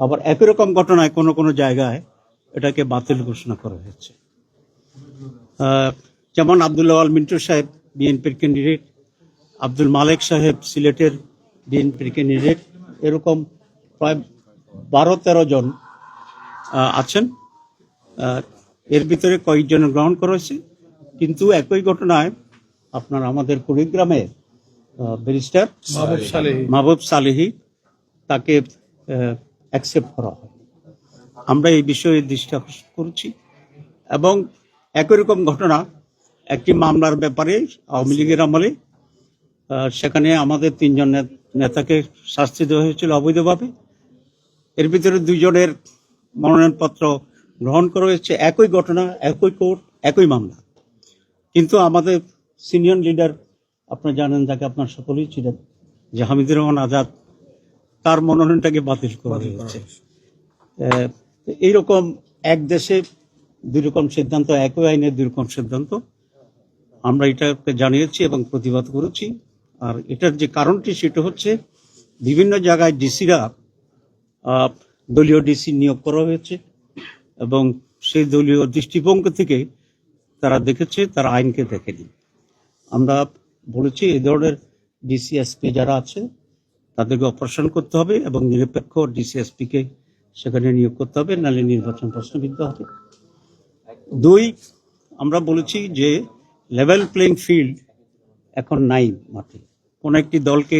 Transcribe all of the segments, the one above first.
আবার একই রকম ঘটনায় কোনো কোনো জায়গায় এটাকে বাতিল ঘোষণা করা হয়েছে। যেমন আব্দুল্লাহ আল মিন্টু সাহেব বিএনপির ক্যান্ডিডেট, আব্দুল মালেক সাহেব সিলেটের বিএনপির ক্যান্ডিডেট, এরকম প্রায় 12-13 জন আছেন। এর ভিতরে কয়েকজন গ্রহণ করা হয়েছে, কিন্তু একই ঘটনায় আপনার আমাদের কুড়িগ্রামে ব্যারিস্টার মাহবুব সালেহী তাকে অ্যাকসেপ্ট করা হয়। আমরা এই বিষয়ে দৃষ্টি আকর্ষণ করছি এবং একই রকম ঘটনা একটি মামলার ব্যাপারে আওয়ামী লীগের আমলে সেখানে আমাদের 3 জন নেতাকে শাস্তি দেওয়া হয়েছিল অবৈধভাবে। এর ভিতরে 2 জনের মনোনয়নপত্র গ্রহণ করা হয়েছে। একই ঘটনা, একই কোর্ট, একই মামলা, কিন্তু আমাদের সিনিয়র লিডার আপনারা জানেন, যাকে আপনার সকলেই ছিলেন, যে হামিদুর রহমান আজাদ, তার মনোনয়নটাকে বাতিল করা হয়েছে। এইরকম এক দেশে 2 রকম সিদ্ধান্ত, একই আইনের 2 রকম সিদ্ধান্ত, আমরা এটাকে জানিয়েছি এবং প্রতিবাদ করেছি। আর এটার যে কারণটি সেটা হচ্ছে বিভিন্ন জায়গায় ডিসিরা দলীয় ডিসি নিয়োগ করা হয়েছে এবং সেই দলীয় দৃষ্টিভঙ্গি থেকে তারা দেখেছে, তারা আইনকে দেখেনি। আমরা বলেছি এই ধরনের ডিসিএসপি যারা আছে তাদেরকে অপারেশন করতে হবে এবং নিরপেক্ষ ডিসিএসপিকে সেখানে নিয়োগ করতে হবে, নাহলে নির্বাচন প্রশ্নবিদ্ধ হবে। 2, আমরা বলেছি যে লেভেল প্লেইং ফিল্ড এখন নাই মাঠে। কোন একটি দলকে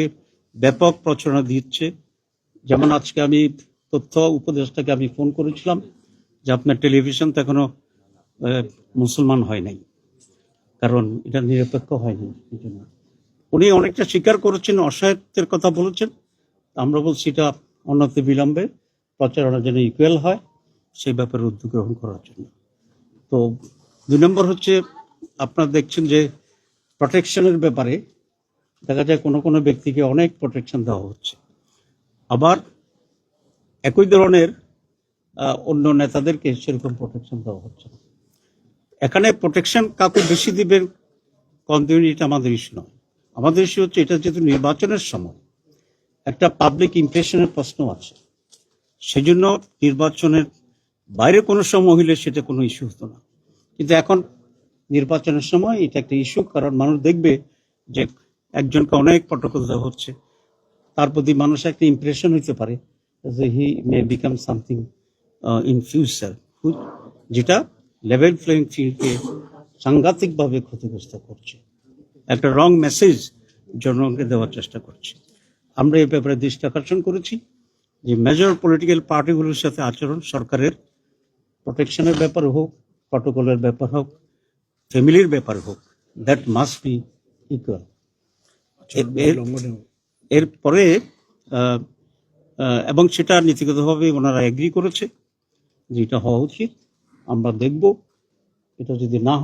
ব্যাপক প্রচারণা দিচ্ছে। যেমন আজকে আমি তথ্য উপদেষ্টাকে আমি ফোন করেছিলাম যে আপনার টেলিভিশন তো এখনো মুসলমান হয় নাই, কারণ এটা নিরপেক্ষ হয়নি। উনি অনেকটা স্বীকার করেছেন, অসহায়ত্বের কথা বলেছেন। আমরা বলছি এটা অনতি বিলম্বে প্রচারণা যেন ইকুয়াল হয়, সেই ব্যাপারে উদ্যোগ গ্রহণ করার জন্য। তো 2 নম্বর হচ্ছে আপনারা দেখছেন যে প্রোটেকশনের ব্যাপারে দেখা যায় কোনো কোনো ব্যক্তিকে অনেক প্রোটেকশন দেওয়া হচ্ছে, আবার একই ধরনের অন্য নেতাদেরকে সেরকম প্রোটেকশন দেওয়া হচ্ছে না। এখানে প্রোটেকশন কাউকে বেশি দিবেন কম দিবেন এটা আমাদের ইস্যু নয়। আমাদের ইস্যু হচ্ছে এটা যেহেতু নির্বাচনের সময় একটা পাবলিক ইমপ্রেশনের প্রশ্ন আছে, সেজন্য নির্বাচনের বাইরে কোনো সময় হইলে সেটা কোনো ইস্যু হতো না, কিন্তু এখন নির্বাচনের সময় এটা একটা ইস্যু। কারণ মানুষ দেখবে যে একজনকে অনেক প্রটোকল দেওয়া হচ্ছে, তার প্রতি মানুষের একটা ইমপ্রেশন হইতে পারে যে he may become something in future, যেটা লেভেল প্লেইং ফিল্ডকে সাংঘাতিকভাবে ক্ষতিগ্রস্ত করছে, একটা রং মেসেজ জনগণকে দেওয়ার চেষ্টা করছে। আমরা এই ব্যাপারে দৃষ্টি আকর্ষণ করেছি যে মেজর পলিটিক্যাল পার্টিগুলোর সাথে আচরণ সরকারের প্রোটেকশনের ব্যাপার হোক, প্রটোকলের ব্যাপার হোক, ফ্যামিলির ব্যাপার হোক, দ্যাট মাস্ট বি ইকুয়াল। এরপরে এবং সেটা নীতিগতভাবে ওনারা এগ্রি করেছে যে এটা হওয়া উচিত। আমরা দেখব এটা যদি না